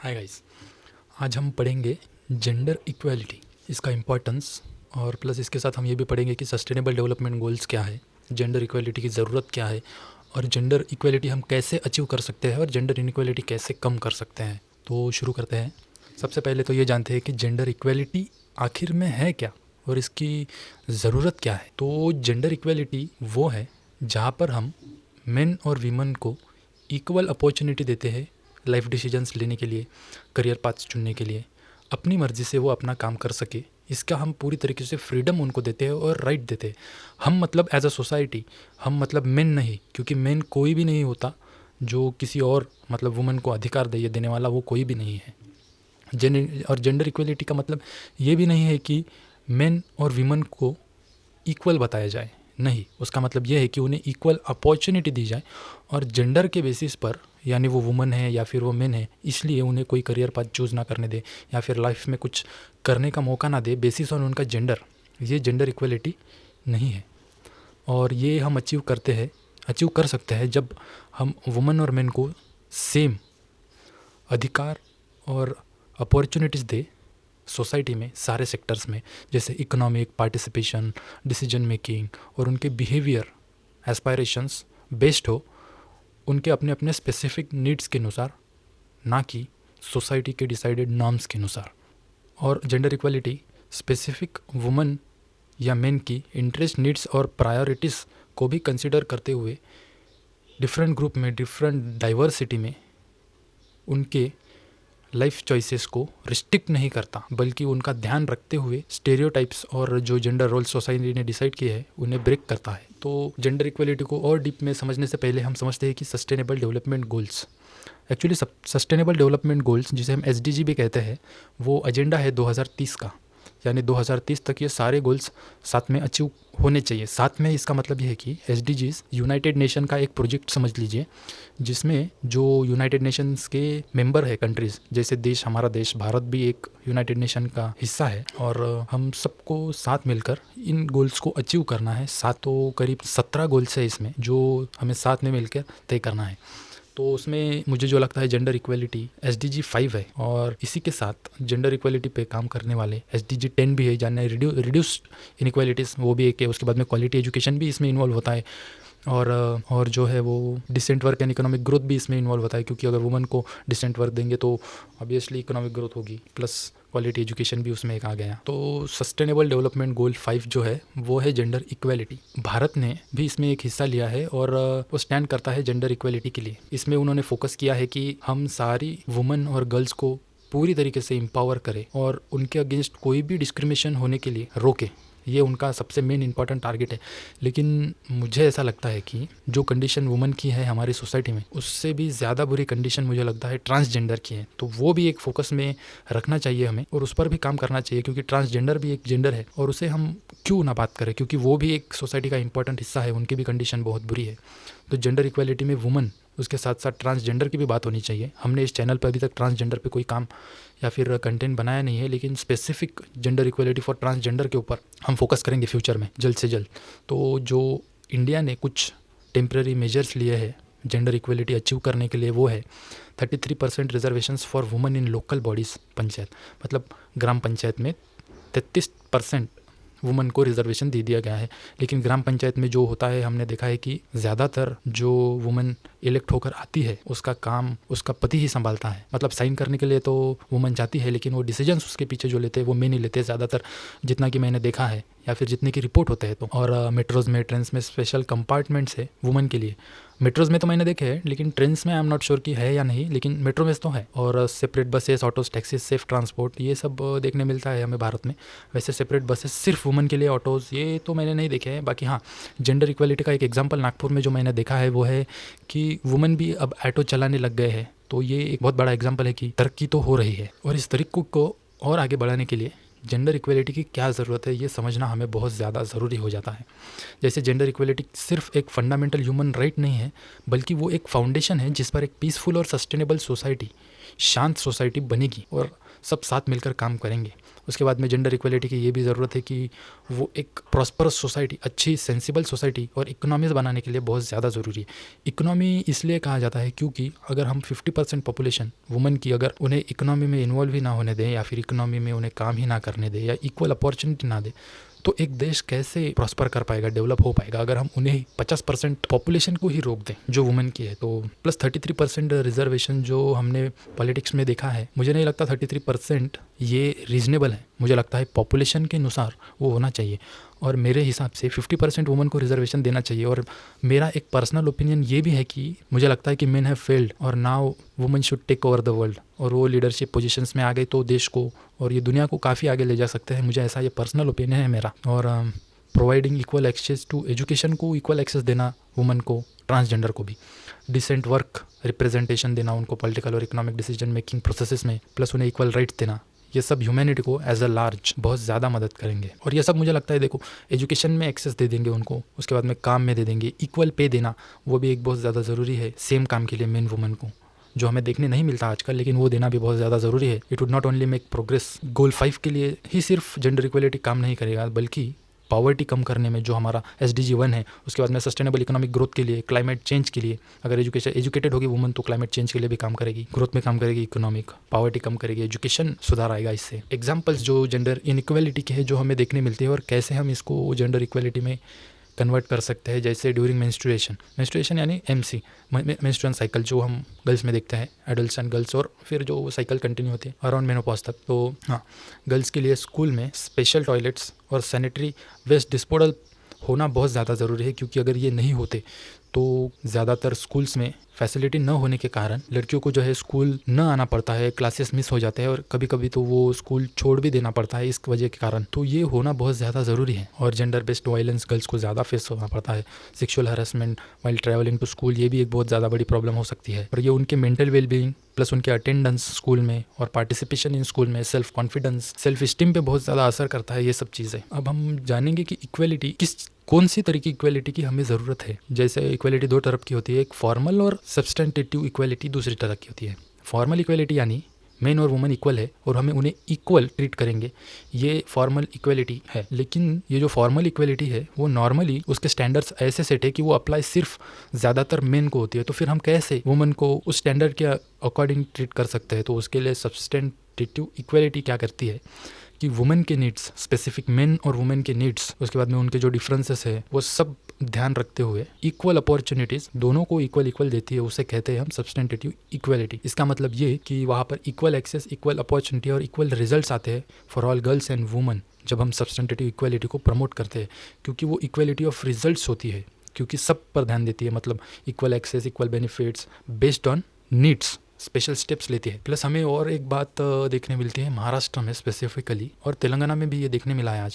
Hi guys, आज हम पढ़ेंगे जेंडर इक्वालिटी, इसका इम्पोर्टेंस और प्लस इसके साथ हम ये भी पढ़ेंगे कि सस्टेनेबल डेवलपमेंट गोल्स क्या है, जेंडर इक्वालिटी की ज़रूरत क्या है और जेंडर इक्वालिटी हम कैसे अचीव कर सकते हैं और जेंडर इनइक्वालिटी कैसे कम कर सकते हैं। तो शुरू करते हैं। सबसे पहले तो ये जानते हैं कि जेंडर इक्वालिटी आखिर में है क्या और इसकी ज़रूरत क्या है। तो जेंडर इक्वालिटी वो है जहाँ पर हम मेन और वीमेन को इक्वल अपॉर्चुनिटी देते हैं लाइफ डिसीजंस लेने के लिए, करियर पाथ्स चुनने के लिए, अपनी मर्ज़ी से वो अपना काम कर सके, इसका हम पूरी तरीके से फ्रीडम उनको देते हैं और राइट देते हैं। हम मतलब एज अ सोसाइटी, हम मतलब मेन नहीं, क्योंकि मेन कोई भी नहीं होता जो किसी और मतलब वुमेन को अधिकार दे देने वाला, वो कोई भी नहीं है। और जेंडर इक्वलिटी का मतलब ये भी नहीं है कि मेन और वीमेन को इक्वल बताया जाए, नहीं, उसका मतलब ये है कि उन्हें इक्वल अपॉर्चुनिटी दी जाए और जेंडर के बेसिस पर, यानी वो वुमन है या फिर वो मेन है, इसलिए उन्हें कोई करियर पाथ चूज़ ना करने दे या फिर लाइफ में कुछ करने का मौका ना दे बेसिस ऑन उनका जेंडर। ये जेंडर इक्वलिटी नहीं है। और ये हम अचीव कर सकते हैं जब हम वुमन और मेन को सेम अधिकार और अपॉर्चुनिटीज़ दे सोसाइटी में, सारे सेक्टर्स में, जैसे इकोनॉमिक पार्टिसिपेशन, डिसीजन मेकिंग और उनके बिहेवियर एस्पायरेशंस बेस्ड हो उनके अपने अपने स्पेसिफिक नीड्स के अनुसार, ना कि सोसाइटी के डिसाइडेड नॉर्म्स के अनुसार। और जेंडर इक्वालिटी स्पेसिफिक वुमन या मेन की इंटरेस्ट, नीड्स और प्रायोरिटीज़ को भी कंसिडर करते हुए डिफरेंट ग्रुप में, डिफरेंट डाइवर्सिटी में उनके लाइफ चॉइसेस को रिस्ट्रिक्ट नहीं करता, बल्कि उनका ध्यान रखते हुए स्टेरियोटाइप्स और जो जेंडर रोल सोसाइटी ने डिसाइड किए हैं उन्हें ब्रेक करता है। तो जेंडर इक्वलिटी को और डीप में समझने से पहले हम समझते हैं कि sustainable development goals, actually sustainable development goals जिसे हम SDG भी कहते हैं, वो एजेंडा है 2030 का, यानी 2030 तक ये सारे गोल्स साथ में अचीव होने चाहिए। साथ में इसका मतलब ये है कि SDGs यूनाइटेड नेशन का एक प्रोजेक्ट समझ लीजिए, जिसमें जो यूनाइटेड नेशंस के मेंबर है कंट्रीज़, जैसे देश, हमारा देश भारत भी एक यूनाइटेड नेशन का हिस्सा है, और हम सबको साथ मिलकर इन गोल्स को अचीव करना है। साथ तो करीब 17 गोल्स है इसमें जो हमें साथ में मिलकर तय करना है। तो उसमें मुझे जो लगता है जेंडर इक्वलिटी SDG 5 है, और इसी के साथ जेंडर इक्वलिटी पे काम करने वाले SDG 10 भी है, जाने रिड्यूस्ड इनइक्वालिटीज़, वो भी एक है। उसके बाद में क्वालिटी एजुकेशन भी इसमें इन्वॉल्व होता है, और जो है वो decent work and economic growth भी इसमें इन्वॉल्व होता है, क्योंकि अगर वुमन को डिसेंट वर्क देंगे तो ऑब्वियसली इकोनॉमिक ग्रोथ होगी, प्लस क्वालिटी एजुकेशन भी उसमें एक आ गया। तो सस्टेनेबल डेवलपमेंट गोल 5 जो है वो है जेंडर इक्वालिटी। भारत ने भी इसमें एक हिस्सा लिया है और वो स्टैंड करता है जेंडर इक्वालिटी के लिए। इसमें उन्होंने फोकस किया है कि हम सारी वुमन और गर्ल्स को पूरी तरीके से एम्पावर करें और उनके अगेंस्ट कोई भी डिस्क्रिमिनेशन होने के लिए रोके। ये उनका सबसे मेन इंपॉर्टेंट टारगेट है। लेकिन मुझे ऐसा लगता है कि जो कंडीशन वुमन की है हमारी सोसाइटी में, उससे भी ज़्यादा बुरी कंडीशन मुझे लगता है ट्रांसजेंडर की है। तो वो भी एक फोकस में रखना चाहिए हमें और उस पर भी काम करना चाहिए, क्योंकि ट्रांसजेंडर भी एक जेंडर है और उसे हम क्यों ना बात करें, क्योंकि वो भी एक सोसाइटी का इंपॉर्टेंट हिस्सा है, उनकी भी कंडीशन बहुत बुरी है। तो जेंडर इक्वालिटी में वुमन, उसके साथ साथ ट्रांसजेंडर की भी बात होनी चाहिए। हमने इस चैनल पर अभी तक ट्रांसजेंडर पे कोई काम या फिर कंटेंट बनाया नहीं है, लेकिन specific gender equality for transgender के ऊपर हम फोकस करेंगे फ्यूचर में, जल्द से जल्द। तो जो इंडिया ने कुछ टेम्प्रेरी मेजर्स लिए हैं जेंडर इक्वलिटी अचीव करने के लिए, वो है 33% reservations for women in local bodies, panchayat, मतलब ग्राम पंचायत में 33% वुमन को रिजर्वेशन दे दिया गया है। लेकिन ग्राम पंचायत में जो होता है, हमने देखा है कि ज़्यादातर जो वुमन इलेक्ट होकर आती है उसका काम उसका पति ही संभालता है। मतलब साइन करने के लिए तो वुमन जाती है, लेकिन वो डिसीजंस उसके पीछे जो लेते हैं वो मेन ही लेते हैं ज़्यादातर, जितना कि मैंने देखा है या फिर जितने की रिपोर्ट होते हैं। तो और मेट्रोज़ में, ट्रेन्स में स्पेशल कंपार्टमेंट्स है वुमन के लिए। मेट्रोज़ में तो मैंने देखे हैं, लेकिन ट्रेन्स में आई एम नॉट श्योर कि है या नहीं, लेकिन मेट्रो में तो है। और separate buses, autos, taxis, safe transport, ये सब देखने मिलता है हमें भारत में। वैसे सेपरेट बसेस सिर्फ वुमन के लिए, ऑटोज़, ये तो मैंने नहीं देखे हैं। बाकी हाँ, जेंडर इक्वलिटी का एक एग्जांपल नागपुर में जो मैंने देखा है वो है कि वुमन भी अब ऑटो चलाने लग गए हैं। तो ये एक बहुत बड़ा एग्जाम्पल है कि तरक्की तो हो रही है। और इस तरीक़ों को और आगे बढ़ाने के लिए जेंडर इक्वलिटी की क्या ज़रूरत है, ये समझना हमें बहुत ज़्यादा ज़रूरी हो जाता है। जैसे जेंडर इक्वलिटी सिर्फ एक फंडामेंटल ह्यूमन राइट नहीं है, बल्कि वो एक फाउंडेशन है जिस पर एक पीसफुल और सस्टेनेबल सोसाइटी शांत सोसाइटी बनेगी और सब साथ मिलकर काम करेंगे। उसके बाद में जेंडर इक्वलिटी की ये भी ज़रूरत है कि वो एक प्रॉस्परस सोसाइटी, अच्छी सेंसिबल सोसाइटी और इकोनॉमीज बनाने के लिए बहुत ज़्यादा ज़रूरी है। इकोनॉमी इसलिए कहा जाता है क्योंकि अगर हम 50% पॉपुलेशन वुमेन की अगर उन्हें इकोनॉमी में इन्वॉल्व ही ना होने दें या फिर इकोनॉमी में उन्हें काम ही ना करने दें या इक्वल अपॉर्चुनिटी ना दें, तो एक देश कैसे प्रॉस्पर कर पाएगा, डेवलप हो पाएगा अगर हम उन्हें 50% पॉपुलेशन को ही रोक दें जो वुमेन की है। तो प्लस 33% रिजर्वेशन जो हमने पॉलिटिक्स में देखा है, मुझे नहीं लगता 33% ये रीजनेबल है। मुझे लगता है पॉपुलेशन के अनुसार वो होना चाहिए और मेरे हिसाब से 50% वुमेन को रिजर्वेशन देना चाहिए। और मेरा एक पर्सनल ओपिनियन ये भी है कि मुझे लगता है कि मेन हैव फेल्ड और now women should take over the world और वो लीडरशिप पोजीशंस में आ गए तो देश को और ये दुनिया को काफ़ी आगे ले जा सकते हैं। मुझे ऐसा ये पर्सनल ओपिनियन है मेरा। और providing equal access to education को इक्वल एक्सेस देना वुमेन को, ट्रांसजेंडर को भी डिसेंट वर्क रिप्रेजेंटेशन देना उनको पॉलिटिकल और इकोनॉमिक डिसीजन मेकिंग प्रोसेसेस में, प्लस उन्हें इक्वल राइट्स देना, ये सब ह्यूमैनिटी को एज अ लार्ज बहुत ज़्यादा मदद करेंगे। और ये सब मुझे लगता है, देखो, एजुकेशन में एक्सेस दे देंगे उनको, उसके बाद में काम में दे देंगे, इक्वल पे देना वो भी एक बहुत ज़्यादा ज़रूरी है सेम काम के लिए मेन वुमेन को, जो हमें देखने नहीं मिलता आजकल, लेकिन वो देना भी बहुत ज़्यादा ज़रूरी है। It would not only make progress. Goal 5 के लिए ही सिर्फ जेंडर इक्वलिटी काम नहीं करेगा, बल्कि पॉवर्टी कम करने में जो हमारा SDG 1 है, उसके बाद में सस्टेनेबल इकोनॉमिक ग्रोथ के लिए, क्लाइमेट चेंज के लिए, अगर एजुकेटेड होगी वुमन तो क्लाइमेट चेंज के लिए भी काम करेगी, ग्रोथ में काम करेगी, इकोनॉमिक पॉवर्टी कम करेगी, एजुकेशन सुधार आएगा इससे। एग्जाम्पल्स जो जेंडर इनइक्वालिटी के हैं जो हमें देखने मिलती है और कैसे हम इसको जेंडर इक्वालिटी में कन्वर्ट कर सकते हैं, जैसे ड्यूरिंग मेंस्ट्रुएशन यानी MC मेंस्ट्रुअल साइकिल जो हम गर्ल्स में देखते हैं, एडल्ट्स एंड गर्ल्स, और फिर जो वो साइकिल कंटिन्यू होती है अराउंड मेनोपॉज तक। तो हाँ, गर्ल्स के लिए स्कूल में स्पेशल टॉयलेट्स और सैनिटरी वेस्ट डिस्पोजल होना बहुत ज़्यादा ज़रूरी है, क्योंकि अगर ये नहीं होते तो ज़्यादातर स्कूल्स में फैसिलिटी न होने के कारण लड़कियों को जो है स्कूल न आना पड़ता है, क्लासेस मिस हो जाते हैं और कभी कभी तो वो स्कूल छोड़ भी देना पड़ता है इस वजह के कारण। तो ये होना बहुत ज़्यादा ज़रूरी है। और जेंडर बेस्ड वायलेंस गर्ल्स को ज़्यादा फेस होना पड़ता है, sexual harassment while travelling to school, ये भी एक बहुत ज़्यादा बड़ी प्रॉब्लम हो सकती है। और ये उनके मेंटल वेलबींग प्लस उनके अटेंडेंस स्कूल में और पार्टिसिपेशन इन स्कूल में, सेल्फ कॉन्फिडेंस, सेल्फ स्टीम पे बहुत ज़्यादा असर करता है ये सब चीज़ें। अब हम जानेंगे कि इक्वलिटी कौन सी तरह की इक्वलिटी की हमें ज़रूरत है। जैसे इक्वलिटी 2 तरह की होती है, एक फॉर्मल और सब्सटेंटिव इक्वलिटी दूसरी तरह की होती है। फॉर्मल इक्वलिटी यानी मेन और वुमेन इक्वल है और हमें उन्हें इक्वल ट्रीट करेंगे, ये फॉर्मल इक्वलिटी है। लेकिन ये जो फॉर्मल इक्वलिटी है वो नॉर्मली उसके स्टैंडर्ड्स ऐसे सेट है कि वो अप्लाई सिर्फ ज़्यादातर मेन को होती है। तो फिर हम कैसे वुमेन को उस स्टैंडर्ड के अकॉर्डिंग ट्रीट कर सकते हैं? तो उसके लिए सब्सटेंटिव इक्वलिटी क्या करती है कि वुमेन के नीड्स, स्पेसिफिक मेन और वुमेन के नीड्स, उसके बाद में उनके जो डिफरेंसेस है वो सब ध्यान रखते हुए इक्वल अपॉर्चुनिटीज़ दोनों को इक्वल देती है, उसे कहते हैं हम सब्सटेंटिव इक्वलिटी। इसका मतलब ये कि वहाँ पर इक्वल एक्सेस, इक्वल अपॉर्चुनिटी और इक्वल रिजल्ट्स आते हैं for all girls and women जब हम सब्सटेंटिव इक्वलिटी को प्रमोट करते हैं, क्योंकि वो इक्वलिटी ऑफ रिजल्ट्स होती है, क्योंकि सब पर ध्यान देती है, मतलब equal access, equal benefits based on needs, special steps लेती है। प्लस हमें और एक बात देखने मिलती है महाराष्ट्र में स्पेसिफिकली, और तेलंगाना में भी ये देखने मिला है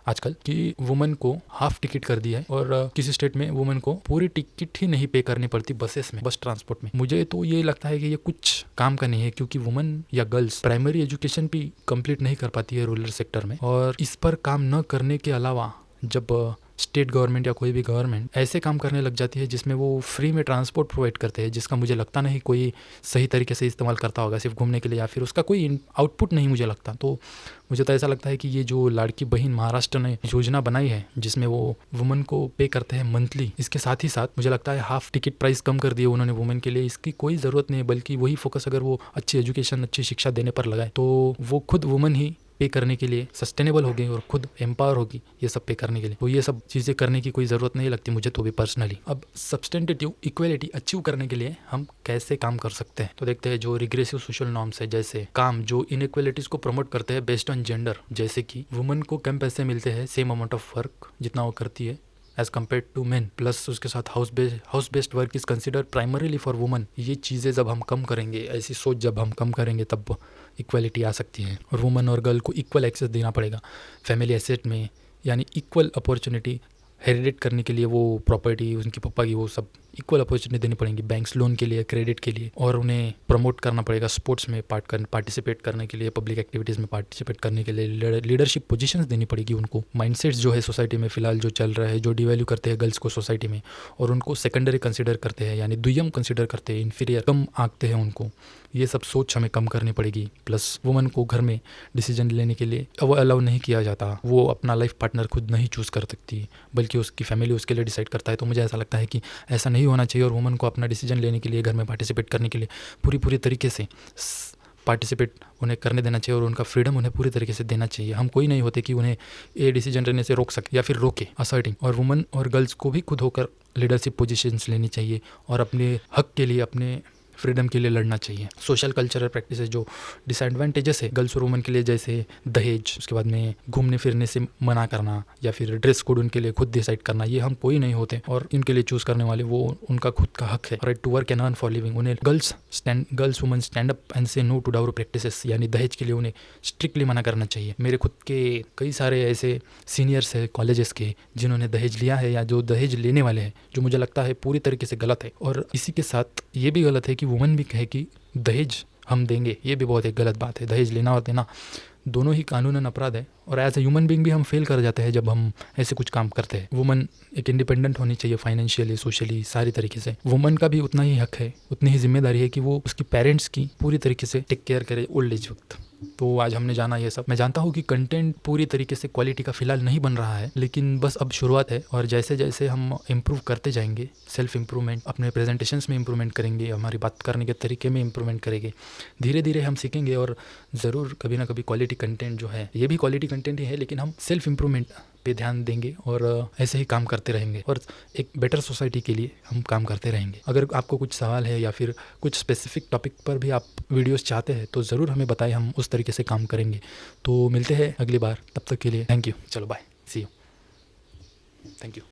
आजकल कि वुमेन को हाफ टिकट कर दिया है और किसी स्टेट में वुमेन को पूरी टिकट ही नहीं पे करनी पड़ती बसेस में, बस ट्रांसपोर्ट में। मुझे तो ये लगता है कि ये कुछ काम का नहीं है, क्योंकि वुमेन या गर्ल्स प्राइमरी एजुकेशन भी कंप्लीट नहीं कर पाती है रूरल सेक्टर में, और इस पर काम न करने के अलावा जब स्टेट गवर्नमेंट या कोई भी गवर्नमेंट ऐसे काम करने लग जाती है जिसमें वो फ्री में ट्रांसपोर्ट प्रोवाइड करते हैं, जिसका मुझे लगता नहीं कोई सही तरीके से इस्तेमाल करता होगा, सिर्फ घूमने के लिए, या फिर उसका कोई आउटपुट नहीं मुझे लगता। तो मुझे तो ऐसा लगता है कि ये जो लाड़की बहन महाराष्ट्र ने योजना बनाई है जिसमें वो वुमेन को पे करते हैं मंथली, इसके साथ ही साथ मुझे लगता है हाफ टिकट प्राइस कम कर दिए उन्होंने वुमेन के लिए। इसकी कोई ज़रूरत नहीं है, बल्कि वही फोकस अगर वो अच्छी एजुकेशन, अच्छी शिक्षा देने पर लगाए तो वो खुद वुमेन ही पे करने के लिए सस्टेनेबल होगी और खुद एम्पावर होगी ये सब पे करने के लिए। तो ये सब चीज़ें करने की कोई ज़रूरत नहीं लगती मुझे तो भी पर्सनली। अब सब्सटेंटिव इक्वलिटी अचीव करने के लिए हम कैसे काम कर सकते हैं, तो देखते हैं। जो रिग्रेसिव सोशल नॉर्म्स है, जैसे काम जो इनइक्वलिटीज़ को प्रमोट करते हैं बेस्ड ऑन जेंडर, जैसे कि वुमेन को कम पैसे मिलते हैं सेम अमाउंट ऑफ वर्क जितना वो करती है as compared to man, plus उसके साथ house based work is considered primarily for women. ये चीज़ें जब हम कम करेंगे, ऐसी सोच जब हम कम करेंगे, तब इक्वलिटी आ सकती है। और वुमेन और गर्ल को इक्वल एक्सेस देना पड़ेगा फैमिली एसेट में, यानी इक्वल अपॉर्चुनिटी हेरिडेट करने के लिए, वो प्रॉपर्टी उनके पापा की वो सब इक्वल अपॉर्चुनिटी देनी पड़ेंगी बैंक्स लोन के लिए, क्रेडिट के लिए, और उन्हें प्रमोट करना पड़ेगा स्पोर्ट्स में पार्टिसिपेट करने के लिए, पब्लिक एक्टिविटीज़ में पार्टिसिपेट करने के लिए लीडरशिप पोजीशंस देनी पड़ेगी उनको। माइंडसेट्स जो है सोसाइटी में फ़िलहाल जो चल रहा है, जो डिवैल्यू करते हैं गर्ल्स को सोसाइटी में और उनको सेकेंडरी कंसिडर करते हैं, यानी दुय्यम कंसिडर करते हैं, इन्फीरियर, कम आंकते हैं उनको, ये सब सोच हमें कम करनी पड़ेगी। प्लस वुमन को घर में डिसीजन लेने के लिए वो अलाउ नहीं किया जाता, वो अपना लाइफ पार्टनर खुद नहीं चूज़ कर सकती, बल्कि उसकी फैमिली उसके लिए डिसाइड करता है। तो मुझे ऐसा लगता है कि ऐसा नहीं होना चाहिए और वुमन को अपना डिसीजन लेने के लिए, घर में पार्टिसिपेट करने के लिए पूरी तरीके से पार्टिसिपेट उन्हें करने देना चाहिए और उनका फ्रीडम उन्हें पूरी तरीके से देना चाहिए। हम कोई नहीं होते कि उन्हें ये डिसीजन लेने से रोक सके या फिर रोके। असर्टिंग और वुमन और गर्ल्स को भी खुद होकर लीडरशिप पोजीशंस लेनी चाहिए और अपने हक के लिए, अपने फ्रीडम के लिए लड़ना चाहिए। सोशल कल्चरल प्रैक्टिसेस जो डिसएडवांटेजेस है गर्ल्स और वुमन के लिए, जैसे दहेज, उसके बाद में घूमने फिरने से मना करना या फिर ड्रेस कोड उनके लिए खुद डिसाइड करना, ये हम कोई नहीं होते और इनके लिए चूज़ करने वाले वो उनका खुद का हक है। Right to work and earn for living, उन्हें girls woman stand up and say no to dowry practices, यानी दहेज के लिए उन्हें स्ट्रिक्टली मना करना चाहिए। मेरे खुद के कई सारे ऐसे सीनियर्स है कॉलेजेस के जिन्होंने दहेज लिया है या जो दहेज लेने वाले हैं, जो मुझे लगता है पूरी तरीके से गलत है। और इसी के साथ ये भी गलत है कि वुमन भी कहे कि दहेज हम देंगे, ये भी बहुत एक गलत बात है। दहेज लेना और देना दोनों ही कानूनन अपराध है और एज ए ह्यूमन बीइंग भी हम फेल कर जाते हैं जब हम ऐसे कुछ काम करते हैं। वुमन एक इंडिपेंडेंट होनी चाहिए फाइनेंशियली, सोशली, सारी तरीके से। वुमन का भी उतना ही हक है, उतनी ही जिम्मेदारी है कि वो उसकी पेरेंट्स की पूरी तरीके से टेक केयर करे ओल्ड एज वक्त। तो आज हमने जाना ये सब। मैं जानता हूँ कि कंटेंट पूरी तरीके से क्वालिटी का फिलहाल नहीं बन रहा है, लेकिन बस अब शुरुआत है और जैसे जैसे हम इम्प्रूव करते जाएंगे, सेल्फ इम्प्रूवमेंट, अपने प्रेजेंटेशंस में इम्प्रूवमेंट करेंगे, हमारी बात करने के तरीके में इम्प्रूवमेंट करेंगे, धीरे धीरे हम सीखेंगे और ज़रूर कभी ना कभी क्वालिटी कंटेंट जो है, ये भी क्वालिटी कंटेंट ही है, लेकिन हम सेल्फ इम्प्रूवमेंट पे ध्यान देंगे और ऐसे ही काम करते रहेंगे और एक बेटर सोसाइटी के लिए हम काम करते रहेंगे। अगर आपको कुछ सवाल है या फिर कुछ स्पेसिफिक टॉपिक पर भी आप वीडियोस चाहते हैं तो ज़रूर हमें बताएं, हम उस तरीके से काम करेंगे। तो मिलते हैं अगली बार, तब तक के लिए थैंक यू। चलो bye, see you, thank you.